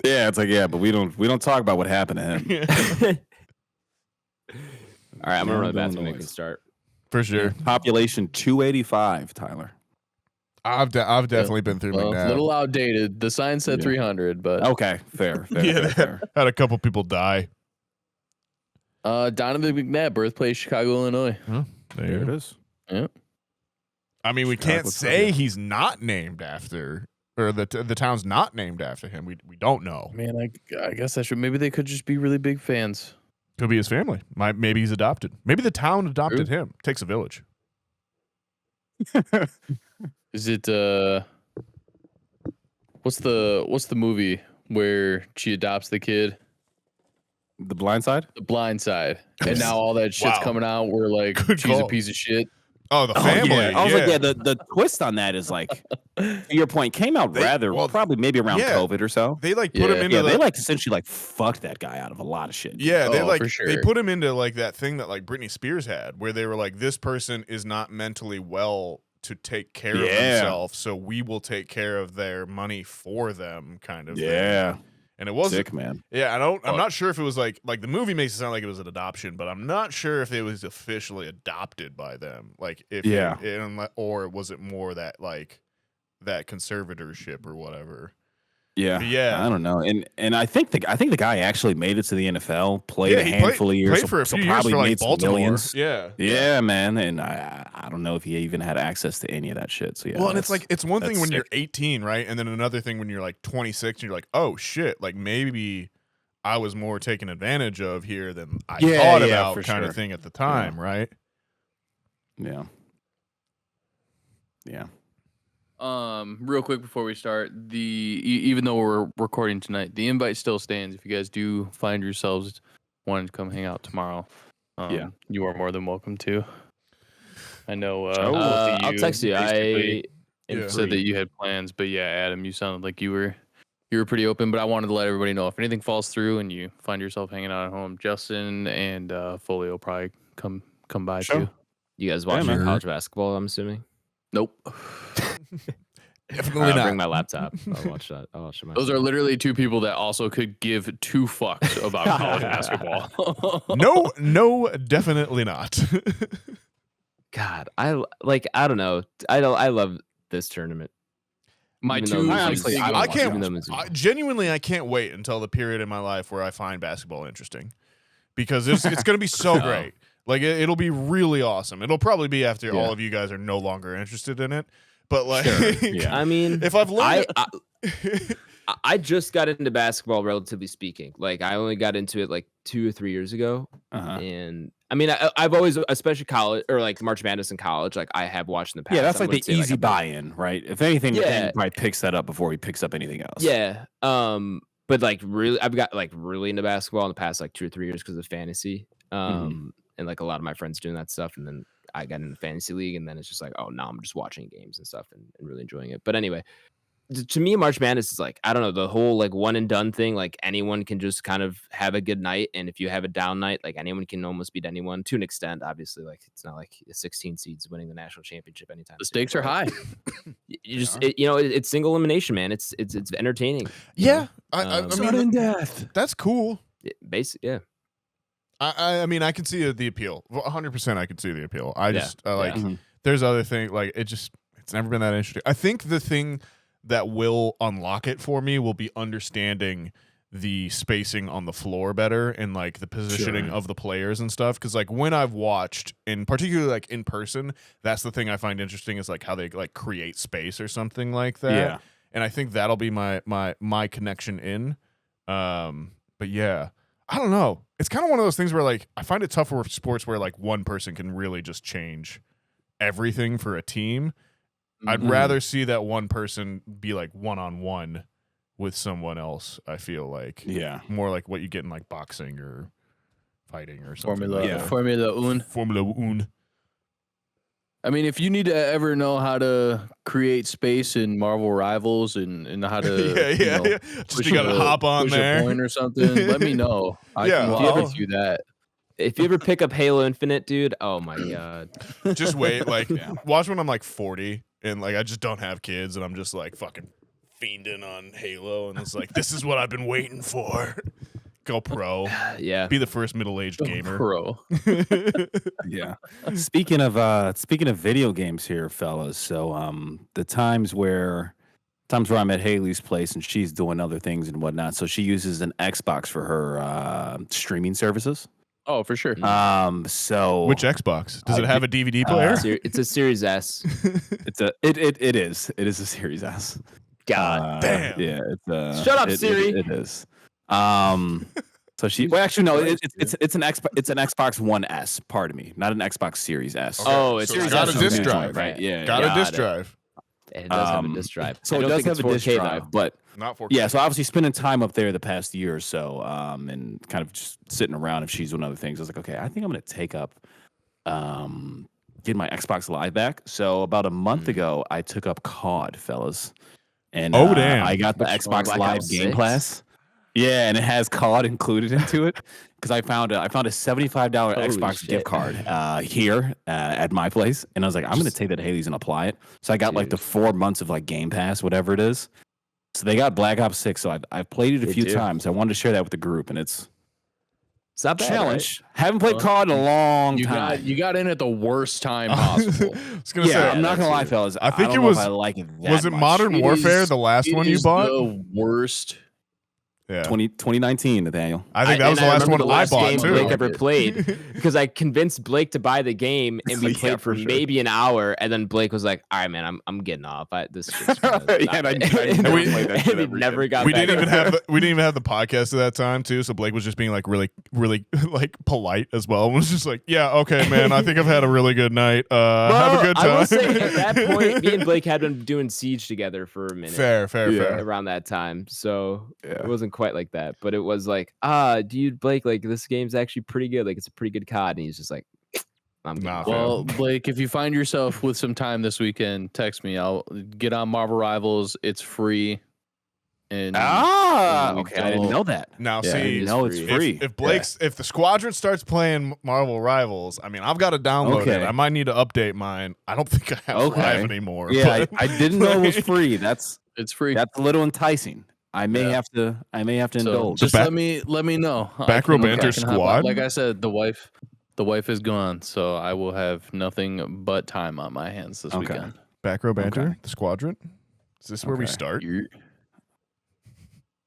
Yeah, it's like, yeah, but we don't talk about what happened to him. All right, I'm gonna run to the bathroom. Illinois. We can start. For sure. Population 285, Tyler. I've definitely been through A McNabb. little outdated. The sign said Yeah. 300, but Okay, fair. Yeah, had a couple people die. Donovan McNabb, birthplace Chicago, Illinois. There it is. Yeah. I mean, we Chicago can't say he's not named after, or the town's not named after him. We don't know. Man, I guess I should. Maybe they could just be really big fans. Could be his family. Maybe he's adopted. Maybe the town adopted him. Takes a village. Is it what's the movie where she adopts the kid? The Blind Side? The Blind Side. And now all that shit's Wow. coming out where like Good she's a call. piece of shit. Oh, the family. I was like, yeah, the twist on that is like, to your point, came out probably maybe around COVID or so. They like put him into they like essentially like fucked that guy out of a lot of shit. Yeah, they for sure. they put him into like that thing that like Britney Spears had, where they were like, this person is not mentally well to take care of themselves, so we will take care of their money for them, kind of thing. And it wasn't sick, man. Yeah, I'm not sure if it was like the movie makes it sound like it was an adoption, but I'm not sure if it was officially adopted by them. Like or was it more that like that conservatorship or whatever. Yeah, I don't know. And I think the guy actually made it to the NFL, played a handful of years, played for a few years probably for like made some Baltimore. millions. Yeah, man. And I don't know if he even had access to any of that shit. So yeah. Well, and it's like it's one thing when sick. you're 18, right? And then another thing when you're like 26 and you're like, oh shit, like maybe I was more taken advantage of here than I thought about, kind of thing at the time, right? Yeah. Real quick before we start, even though we're recording tonight, the invite still stands. If you guys do find yourselves wanting to come hang out tomorrow, you are more than welcome to. I know. I'll text you. I said that you had plans, but yeah, Adam, you sounded like you were pretty open. But I wanted to let everybody know if anything falls through and you find yourself hanging out at home, Justin and Foley will probably come by too. You guys watching college basketball? I'm assuming. Nope. Definitely not. Bring my laptop. I'll watch that. Those are literally two people that also could give two fucks about college basketball. No, definitely not. God, I don't know. I love this tournament. My Even two, though honestly, Mizzou- I don't I watch can't. even though Mizzou- Genuinely, I can't wait until the period in my life where I find basketball interesting, because it's going to be so great. Like it'll be really awesome. It'll probably be after all of you guys are no longer interested in it. But like, I mean, if I've learned, I just got into basketball, relatively speaking. Like I only got into it like 2 or 3 years ago, and I mean, I've always, especially college or like March Madness in college, like I have watched in the past. Yeah, that's like the easy buy-in, right? If anything, Nathaniel probably picks that up before he picks up anything else. Yeah. But like really, I've got like really into basketball in the past like 2 or 3 years because of fantasy. And like a lot of my friends doing that stuff, and then I got in the fantasy league, and then it's just like, oh, now I'm just watching games and stuff and really enjoying it. But anyway, to me, March Madness is like, I don't know, the whole like one and done thing. Like anyone can just kind of have a good night, and if you have a down night, like anyone can almost beat anyone to an extent. Obviously, like it's not like the 16 seeds winning the national championship anytime. The stakes are high. You just, it's single elimination, man. It's entertaining. yeah, I mean, sudden death. That's cool. Basically, yeah. I mean, I can see the appeal. 100%, I can see the appeal. I just like. Yeah. There's other things like it's never been that interesting. I think the thing that will unlock it for me will be understanding the spacing on the floor better and like the positioning of the players and stuff. Because like when I've watched, and particularly like in person, that's the thing I find interesting is like how they like create space or something like that. Yeah. And I think that'll be my connection in. But yeah, I don't know. It's kind of one of those things where like I find it tough for sports where like one person can really just change everything for a team. I'd rather see that one person be like one-on-one with someone else. I feel like more like what you get in like boxing or fighting or something. Formula Un. I mean, if you need to ever know how to create space in Marvel Rivals and how to just you gotta hop on push there a point or something, let me know. I can walk you that. If you ever pick up Halo Infinite, dude, oh my god. Just wait, like watch when I'm like 40 and like I just don't have kids and I'm just like fucking fiending on Halo and it's like this is what I've been waiting for. Go pro. Yeah. Be the first middle-aged gamer. Pro. Yeah. Speaking of video games here, fellas. So the times where I'm at Haley's place and she's doing other things and whatnot. So she uses an Xbox for her streaming services. Oh, for sure. So which Xbox? Does it have a DVD player? It's a Series S. It is a Series S. God damn. Yeah. It's Shut up, Siri. It is. So she. Well, actually, no. It's an Xbox One S. Pardon me, not an Xbox Series S. Okay. Oh, it's so got a disk drive, right? Yeah. Got a disk drive. It does have a disk drive. So I it don't does think have it's a disk 4K drive, though. but not 4K. yeah. So obviously spending time up there the past year or so, and kind of just sitting around if she's doing other things. I was like, okay, I think I'm gonna take up, getting my Xbox Live back. So about a month ago, I took up COD, fellas, and damn, I got the Xbox Live Game Pass. Yeah, and it has COD included into it because I found a $75 Xbox gift card here at my place, and I was like, I'm gonna take that to Haley's and apply it. So I got like the 4 months of like Game Pass, whatever it is. So they got Black Ops 6. So I've played it a few times. I wanted to share that with the group, and it's not bad, challenge. Right? Haven't played COD in a long time. You got in at the worst time possible. I was gonna say, I'm not gonna lie, fellas. I think it was. I like it that was it much. Modern Warfare, the last one you bought? The worst. Yeah. 2019, Nathaniel. I think that was the last one I bought game too. Blake ever played because I convinced Blake to buy the game and we played for maybe an hour, and then Blake was like, "All right, man, I'm getting off. This shit's never got. We didn't even have the podcast at that time too. So Blake was just being like really like polite as well. And was just like, "Yeah, okay, man. I think I've had a really good night. Have a good time." I will say at that point, me and Blake had been doing Siege together for a minute. Fair. Around that time, so it wasn't quite like that, but it was like, dude, Blake, like this game's actually pretty good. Like it's a pretty good COD, and he's just like, well, Blake, if you find yourself with some time this weekend, text me. I'll get on Marvel Rivals. It's free. And okay, I didn't know that. Now see, it's free. If the Squadron starts playing Marvel Rivals, I mean, I've got to download it. I might need to update mine. I don't think I have Live anymore. Yeah, I didn't know it was free. It's free. That's a little enticing. I may have to indulge. Just let me know. Back row Banter squad. Like I said, the wife is gone, so I will have nothing but time on my hands this weekend. Back row Banter, the Squadron. Is this where we start?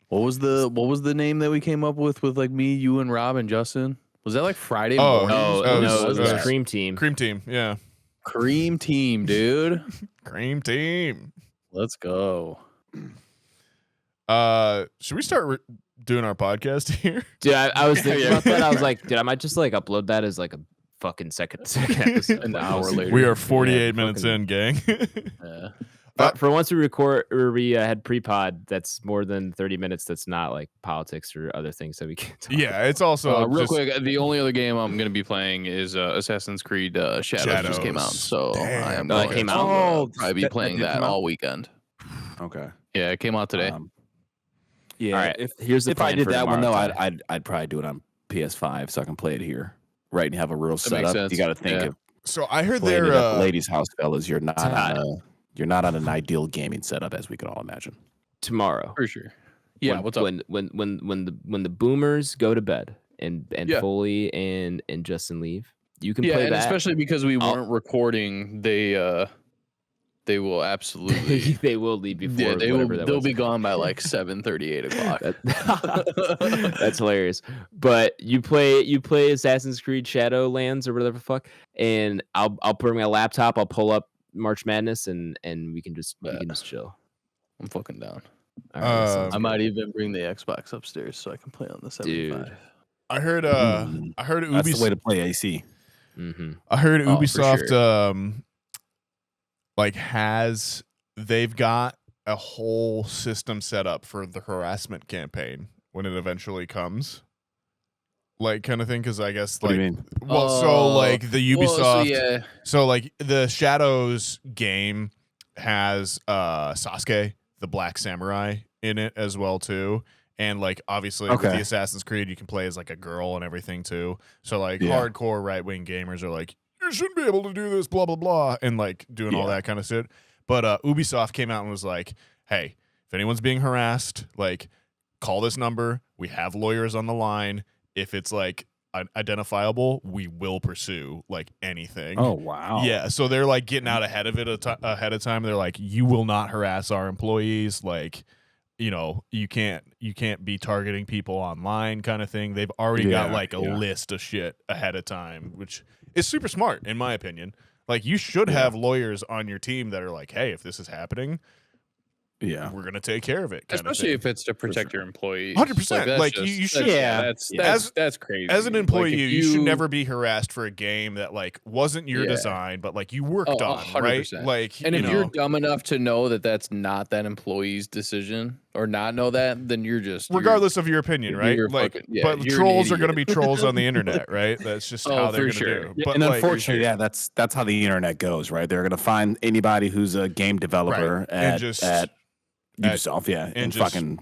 What was the name that we came up with like me, you, and Rob and Justin? Was that like Friday morning? No, it was Cream Team. Cream Team, yeah. Cream Team, dude. Cream Team. Let's go. Should we start doing our podcast here? Dude, I was thinking about that. I was like, dude, I might just like upload that as like a fucking second episode. An hour later. We are 48 minutes in, gang. For once we had pre-pod that's more than 30 minutes that's not like politics or other things that we can talk about. It's also real quick, the only other game I'm going to be playing is Assassin's Creed Shadows just came out. So I am that came out. I'll be playing that all weekend. Okay. Yeah, it came out today. Yeah. All right. Here's the if I plan did for that one tomorrow, though, I'd probably do it on PS5 so I can play it here. Right, and have a real That makes setup. sense. You got to think of So I heard playing it they're at the ladies' house, fellas. You're not on an ideal gaming setup, as we can all imagine. tomorrow. For sure. Yeah, what's up? When the boomers go to bed and Foley and Justin leave, you can play and that. especially because we weren't recording, they will absolutely they will leave before they'll be gone by like 7:30, 8 o'clock. That's hilarious. But you play Assassin's Creed Shadowlands or whatever the fuck, and I'll put my laptop, I'll pull up March Madness and we can just chill. I'm fucking down. All right, I might even bring the Xbox upstairs so I can play on the 75. Dude. I heard Ubisoft. That's the way to play AC. Mm-hmm. I heard Oh, for Ubisoft sure. they've got a whole system set up for the harassment campaign when it eventually comes. Like kind of thing, because I guess What do you mean? Well, so like the Ubisoft, so like the Shadows game has Sasuke, the Black Samurai, in it as well too, and like obviously with the Assassin's Creed you can play as like a girl and everything too. So like hardcore right wing gamers are like, you shouldn't be able to do this, blah blah blah, and like doing all that kind of shit. But Ubisoft came out and was like, hey, if anyone's being harassed, like call this number. We have lawyers on the line. If it's like identifiable, we will pursue like anything. Oh wow! Yeah, so they're like getting out ahead of it ahead of time. They're like, you will not harass our employees. Like, you know, you can't be targeting people online, kind of thing. They've already got like a list of shit ahead of time, which is super smart in my opinion. Like, you should have lawyers on your team that are like, hey, if this is happening, we're gonna take care of it. Especially if it's to protect your employees. 100%. Like you should. That's crazy. As an employee, Like, you should never be harassed for a game that like wasn't your design, but like you worked on, 100%. right? Like, and if you're dumb enough to know that that's not that employee's decision or not know that, then you're just regardless of your opinion, right? Like, fucking, but trolls are gonna be trolls on the internet, right? That's just how they're gonna do. Yeah, but and like, unfortunately, that's how the internet goes, right? They're gonna find anybody who's a game developer at Ubisoft, and just, fucking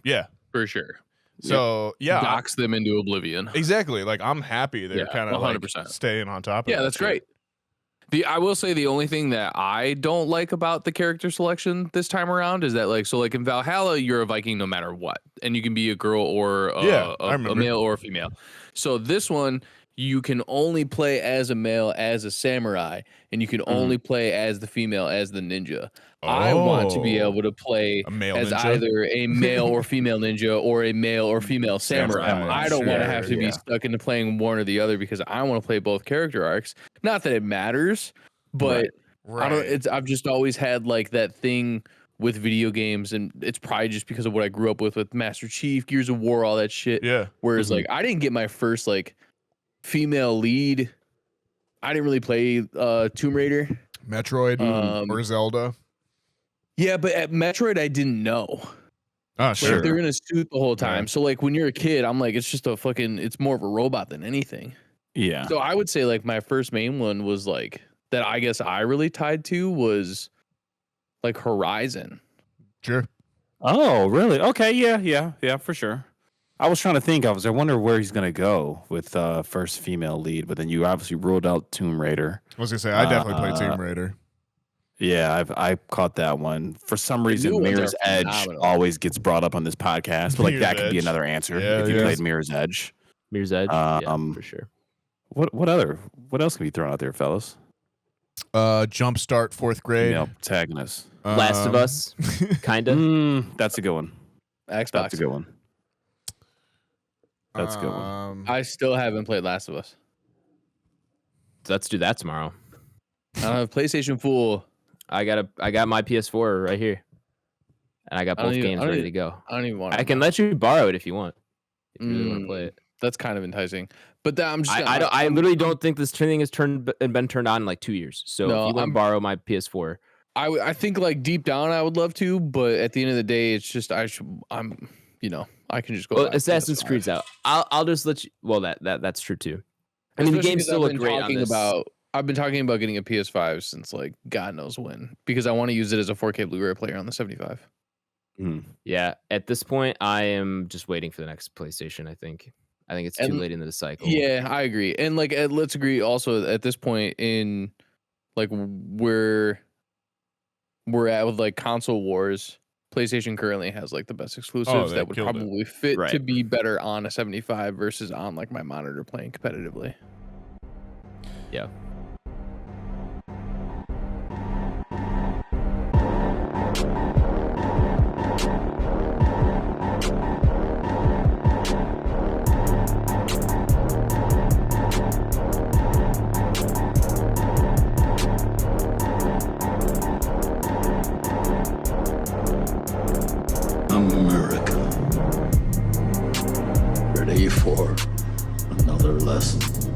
for sure. So dox them into oblivion. Exactly. Like, I'm happy they're kind of 100% like staying on top of it. Yeah, that's great. I will say the only thing that I don't like about the character selection this time around is that like in Valhalla you're a Viking no matter what, and you can be a girl or a male or a female. So this one you can only play as a male as a samurai, and you can only play as the female as the ninja. I want to be able to play as ninja? Either a male or female ninja or a male or female samurai. I don't want to have to be stuck into playing one or the other because I want to play both character arcs. Not that it matters, but I've just always had like that thing with video games, and it's probably just because of what I grew up with Master Chief, Gears of War, all that shit. Yeah. Whereas like I didn't get my first like female lead. I didn't really play Tomb Raider, Metroid, or Zelda. Yeah, but at Metroid I didn't know. Oh, sure. Like, they're gonna shoot the whole time. So like when you're a kid, I'm like, it's just it's more of a robot than anything. Yeah. So I would say like my first main one was like that. I guess I really tied to was like Horizon. Sure. Oh, really? Okay. Yeah, for sure. I was trying to think. I wonder where he's gonna go with first female lead, but then you obviously ruled out Tomb Raider. I was gonna say I definitely played Tomb Raider. Yeah, I caught that one. For some reason, Mirror's Edge always gets brought up on this podcast, but like that could be another answer if you played Mirror's Edge. Mirror's Edge, for sure. What else can be thrown out there, fellas? Jumpstart 4th grade. Yep, tagging us. Last of Us, kinda. That's a good one. Xbox. That's a good one. That's a good one. I still haven't played Last of Us. Let's do that tomorrow. I don't have PlayStation Full. I got my PS4 right here, and I got both games ready to go. I don't even want. I can let you borrow it if you want. If you really want to play it. That's kind of enticing, but I'm just. I literally don't think this thing has been turned on in like 2 years. So if you want to borrow my PS4, I think like deep down I would love to, but at the end of the day, it's just I can just go. Well, Assassin's Creed's out. I'll just let you. Well, that's true too. I mean, the game still look great on this. I've been talking about getting a PS5 since like God knows when, because I want to use it as a 4K Blu-ray player on the 75. Yeah, at this point, I am just waiting for the next PlayStation. I think it's too late into the cycle. Yeah, I agree. And like, let's agree also at this point in like where we're at with like console wars, PlayStation currently has like the best exclusives that would probably fit to be better on a 75 versus on like my monitor playing competitively. Yeah. America. Ready for another lesson.